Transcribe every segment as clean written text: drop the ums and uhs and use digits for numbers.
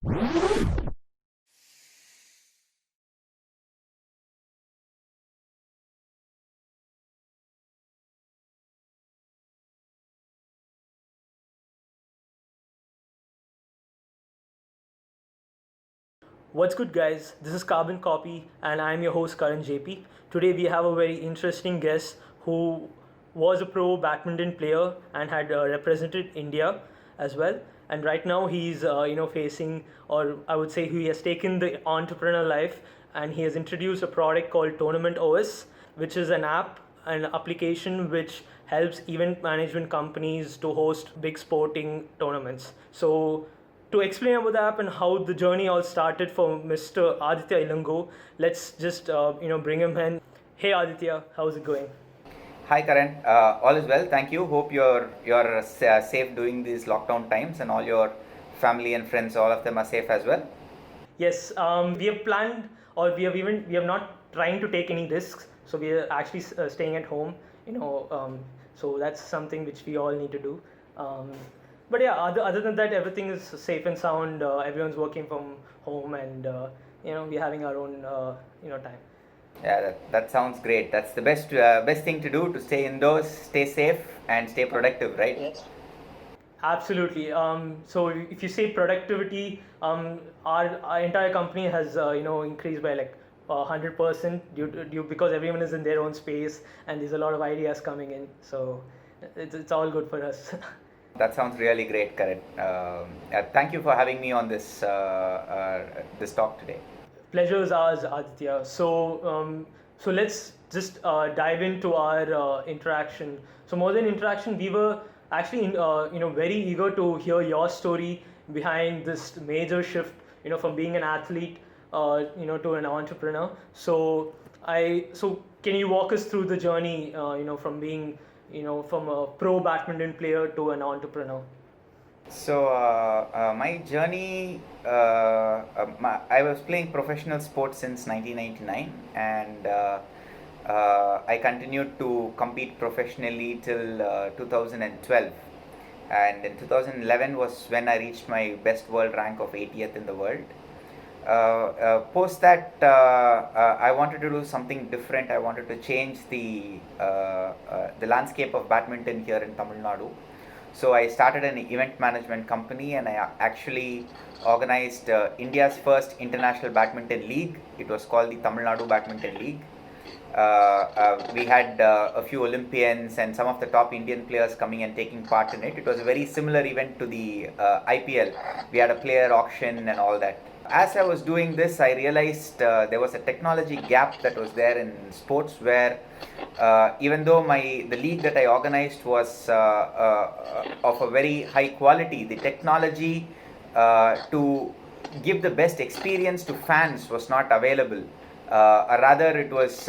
What's good, guys? This is CarbonKaapi, and I'm your host Karan JP. Today we have a very interesting guest who was a pro badminton player and had represented India as well. And right now he's facing, or I would say he has taken the entrepreneur life, and he has introduced a product called Tournament OS, which is an application which helps event management companies to host big sporting tournaments. So to explain about the app and how the journey all started for Mr. Aditya Elango, let's just bring him in. Hey Aditya, how's it going? Hi Karan, all is well. Thank you. Hope you're safe during these lockdown times, and all your family and friends, all of them are safe as well. Yes, we have planned, or we have not trying to take any risks. So we are actually staying at home. So that's something which we all need to do. But yeah, other than that, everything is safe and sound. Everyone's working from home, and we're having our own time. Yeah, that sounds great. That's the best thing to do, to stay indoors, stay safe, and stay productive, right? Yes. Absolutely. So if you say productivity, our entire company has increased by like 100% due because everyone is in their own space, and there's a lot of ideas coming in. So it's all good for us. That sounds really great, Karan. Thank you for having me on this talk today. Pleasure is ours, Aditya. So let's just dive into our interaction. So more than interaction, we were actually very eager to hear your story behind this major shift, from being an athlete, to an entrepreneur. So can you walk us through the journey, from being, from a pro badminton player to an entrepreneur? So my journey, I was playing professional sports since 1999, and I continued to compete professionally till 2012. And in 2011 was when I reached my best world rank of 80th in the world. Post that, I wanted to do something different. I wanted to change the landscape of badminton here in Tamil Nadu. So I started an event management company, and I actually organized India's first international badminton league. It was called the Tamil Nadu Badminton League. We had a few Olympians and some of the top Indian players coming and taking part in it. It was a very similar event to the IPL. We had a player auction and all that. As I was doing this, I realized there was a technology gap that was there in sports, where even though the league that I organized was of a very high quality, the technology to give the best experience to fans was not available. Rather, it was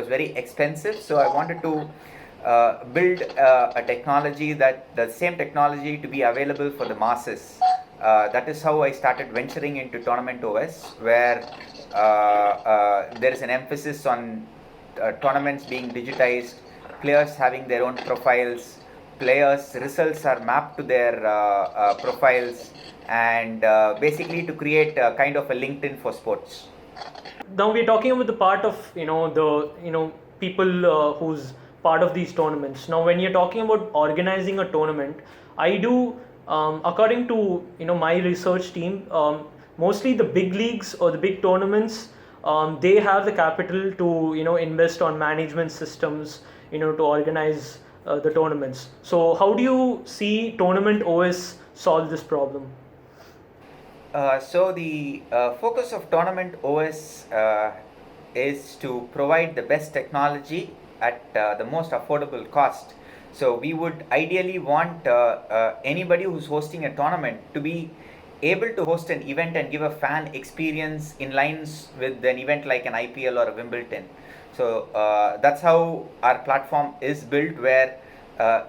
very expensive. So I wanted to build a technology, the same technology, to be available for the masses. That is how I started venturing into Tournament OS, where there is an emphasis on tournaments being digitized, players having their own profiles, players' results are mapped to their profiles, and basically to create a kind of a LinkedIn for sports. Now we're talking about the part of the people who's part of these tournaments. Now when you're talking about organizing a tournament, I do according to my research team, mostly the big leagues or the big tournaments, they have the capital to invest on management systems, to organize the tournaments. So how do you see Tournament OS solve this problem? So the focus of Tournament OS is to provide the best technology at the most affordable cost. So we would ideally want anybody who's hosting a tournament to be able to host an event and give a fan experience in lines with an event like an IPL or a Wimbledon. So that's how our platform is built, where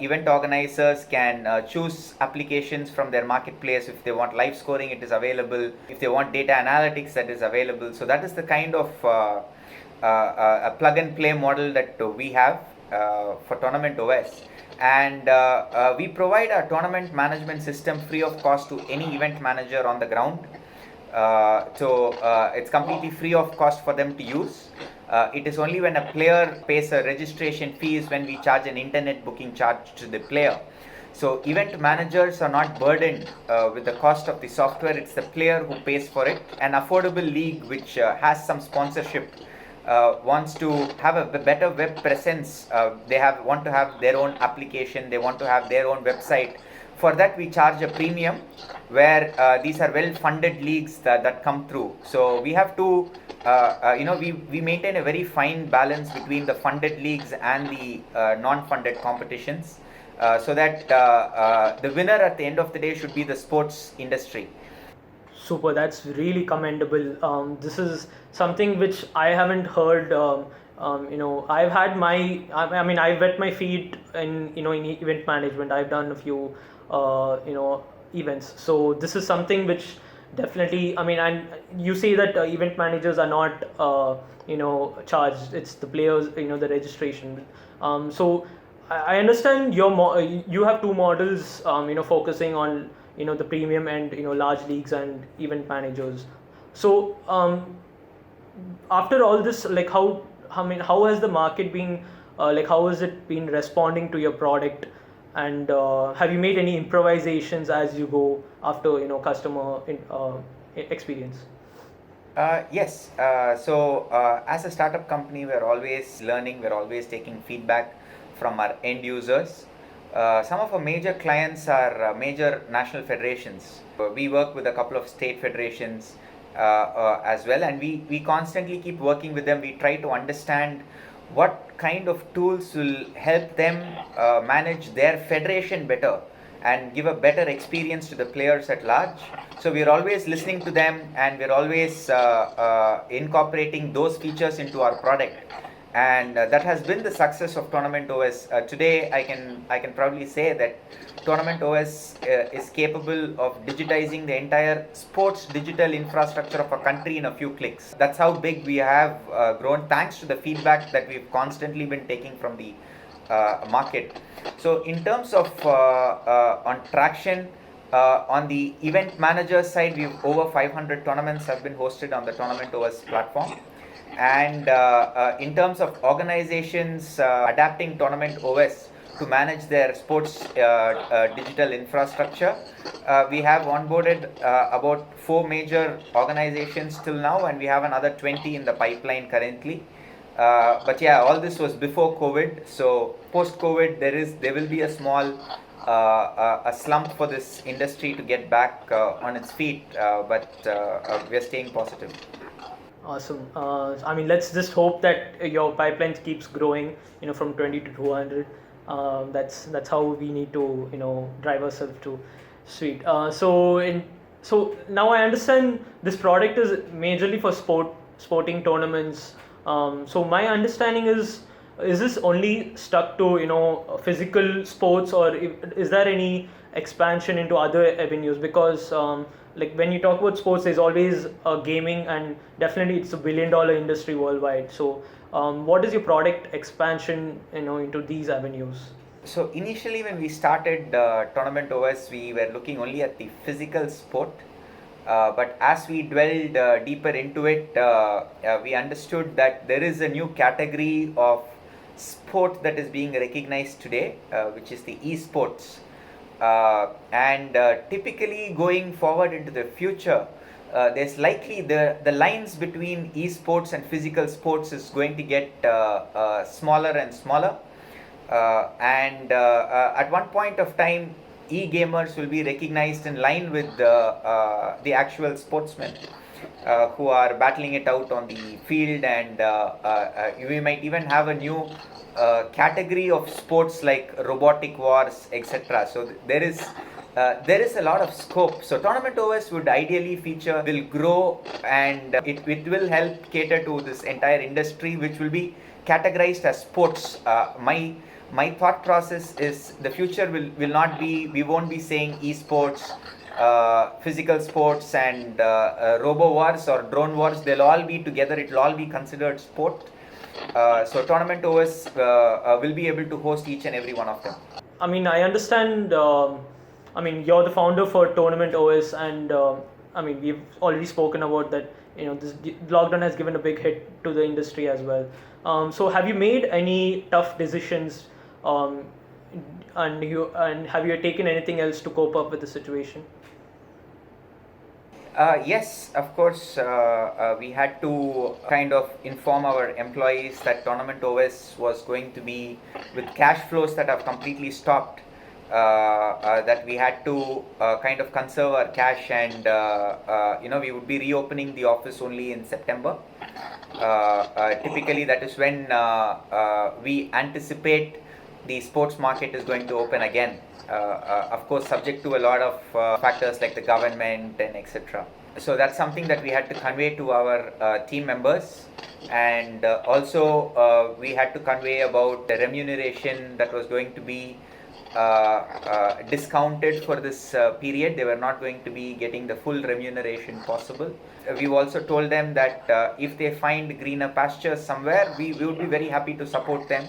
event organizers can choose applications from their marketplace. If they want live scoring, it is available. If they want data analytics, that is available. So that is the kind of a plug and play model that we have for Tournament OS. and we provide a tournament management system free of cost to any event manager on the ground. It's completely free of cost for them to use. It is only when a player pays a registration fee is when we charge an internet booking charge to the player. So event managers are not burdened with the cost of the software. It's the player who pays for it. An affordable league which has some sponsorship wants to have a better web presence. They want to have their own application. They want to have their own website. For that, we charge a premium, where these are well-funded leagues that come through. So we have to, we maintain a very fine balance between the funded leagues and the non-funded competitions, so that the winner at the end of the day should be the sports industry. Super, that's really commendable. This is something which I haven't heard. I've had I've wet my feet in in event management. I've done a few events. So this is something which definitely. And you say that event managers are not charged. It's the players, the registration. So I understand you have two models. Focusing on the premium and large leagues and event managers. So after all this, like how has the market been, how has it been responding to your product, and have you made any improvisations as you go after customer experience? Yes. As a startup company, we're always learning. We're always taking feedback from our end users. Some of our major clients are major national federations. We work with a couple of state federations as well, and we constantly keep working with them. We try to understand what kind of tools will help them manage their federation better and give a better experience to the players at large. So we're always listening to them, and we're always incorporating those features into our product. And that has been the success of Tournament OS. Today, I can proudly say that Tournament OS is capable of digitizing the entire sports digital infrastructure of a country in a few clicks. That's how big we have grown, thanks to the feedback that we've constantly been taking from the market. So in terms of on traction, on the event manager side, we've over 500 tournaments have been hosted on the Tournament OS platform. And in terms of organizations adapting Tournament OS to manage their sports digital infrastructure, we have onboarded about 4 major organizations till now, and we have another 20 in the pipeline currently. But yeah, all this was before COVID. So post COVID, there will be a small a slump for this industry to get back on its feet, but we are staying positive. Awesome. Let's just hope that your pipeline keeps growing, from 20 to 200. That's how we need to, drive ourselves to. Sweet. So now I understand this product is majorly for sporting tournaments. So my understanding is this only stuck to physical sports, or is there any expansion into other avenues? Because like when you talk about sports, there's always gaming, and definitely it's a $1 billion industry worldwide. So what is your product expansion into these avenues? So initially, when we started Tournament OS, we were looking only at the physical sport. But as we dwelled deeper into it, we understood that there is a new category of sport that is being recognized today, which is the esports. And typically going forward into the future, there's likely the lines between esports and physical sports is going to get smaller and smaller. And at one point of time, e-gamers will be recognized in line with the actual sportsmen who are battling it out on the field, and we might even have a new category of sports like robotic wars, etc. So there is a lot of scope. So Tournament OS would ideally will grow, and it will help cater to this entire industry, which will be categorized as sports. My thought process is the future will not be, we won't be saying esports, physical sports, and robo wars or drone wars. They'll all be together. It'll all be considered sport. So Tournament OS will be able to host each and every one of them. I mean, I understand. I mean, you're the founder for Tournament OS, and I mean, we've already spoken about that. This lockdown has given a big hit to the industry as well. So, have you made any tough decisions, um, and have you taken anything else to cope up with the situation? Yes, of course, we had to kind of inform our employees that Tournament OS was going to be with cash flows that have completely stopped. That we had to kind of conserve our cash, and we would be reopening the office only in September. Typically, that is when we anticipate the sports market is going to open again. Of course, subject to a lot of factors like the government and etc. So that's something that we had to convey to our team members, and also we had to convey about the remuneration that was going to be discounted for this period. They were not going to be getting the full remuneration possible. We've also told them that if they find greener pastures somewhere, we would be very happy to support them.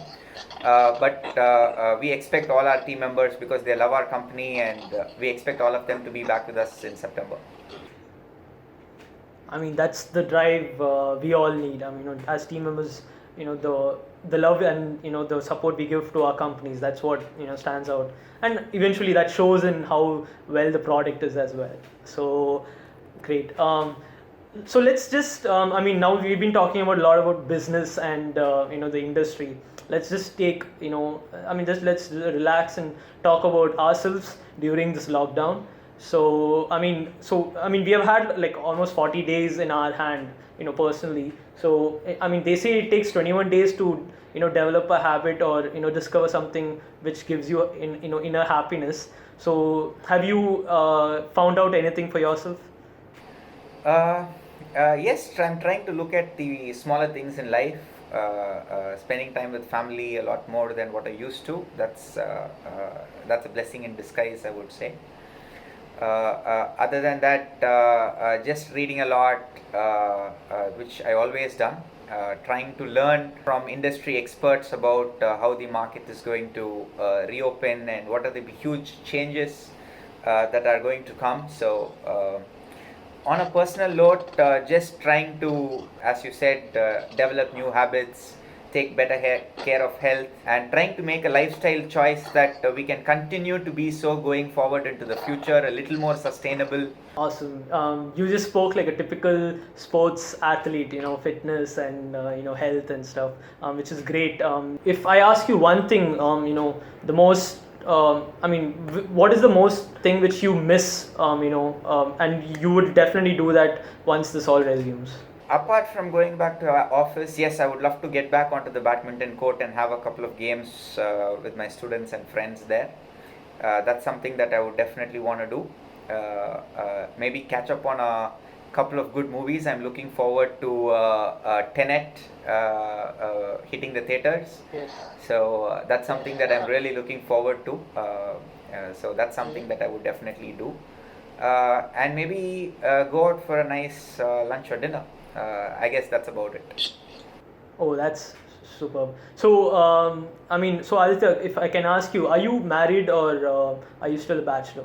But we expect all our team members, because they love our company, and we expect all of them to be back with us in September. I mean, that's the drive we all need. I mean, as team members, the love and the support we give to our companies, that's what stands out, and eventually that shows in how well the product is as well. So great. So let's just I mean, now we've been talking about a lot about business and the industry. Let's just take I mean, just let's relax and talk about ourselves during this lockdown. So I mean, we have had like almost 40 days in our hand, personally. So I mean, they say it takes 21 days to develop a habit, or discover something which gives you inner happiness. So have you found out anything for yourself? Yes, I'm trying to look at the smaller things in life. Spending time with family a lot more than what I used to. That's a blessing in disguise, I would say. Other than that, just reading a lot, which I always done. Trying to learn from industry experts about how the market is going to reopen, and what are the huge changes that are going to come. So on a personal note, just trying to, as you said, develop new habits, take better care of health, and trying to make a lifestyle choice that we can continue to be so going forward into the future, a little more sustainable. Awesome. You just spoke like a typical sports athlete, fitness and health and stuff, which is great. If I ask you one thing, the most I mean, what is the most thing which you miss, and you would definitely do that once this all resumes? Apart from going back to our office, yes, I would love to get back onto the badminton court and have a couple of games with my students and friends there. That's something that I would definitely want to do. Maybe catch up on a couple of good movies. I'm looking forward to Tenet hitting the theaters. Yes. So that's something that I'm really looking forward to. So that's something that I would definitely do. And maybe go out for a nice lunch or dinner. I guess that's about it. Oh, that's superb. So, I mean, so Aditya, if I can ask you, are you married, or are you still a bachelor?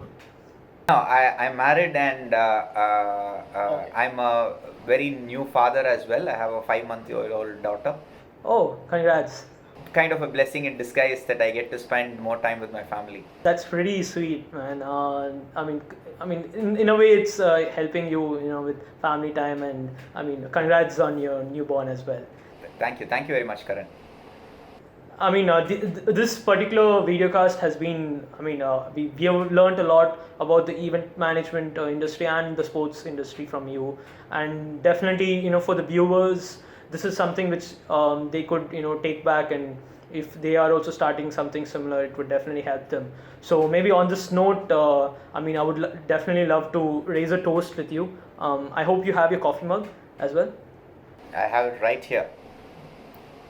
No, I'm married, and I'm a very new father as well. I have a 5-month-old daughter. Oh, congrats. Kind of a blessing in disguise that I get to spend more time with my family. That's pretty sweet, man. I mean, in a way, it's helping you, with family time, and I mean, congrats on your newborn as well. Thank you very much, Karan. I mean, this particular videocast has been, I mean, we have learned a lot about the event management industry and the sports industry from you, and definitely, for the viewers, this is something which they could, take back, and if they are also starting something similar, it would definitely help them. So maybe on this note, I mean, I would definitely love to raise a toast with you. I hope you have your coffee mug as well. I have it right here.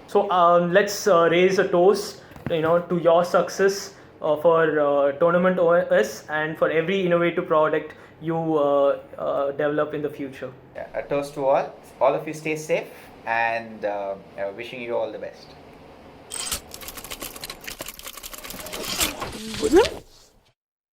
So let's raise a toast, to your success for Tournament OS, and for every innovative product you develop in the future. Yeah, a toast to all. All of you stay safe, and wishing you all the best. Good.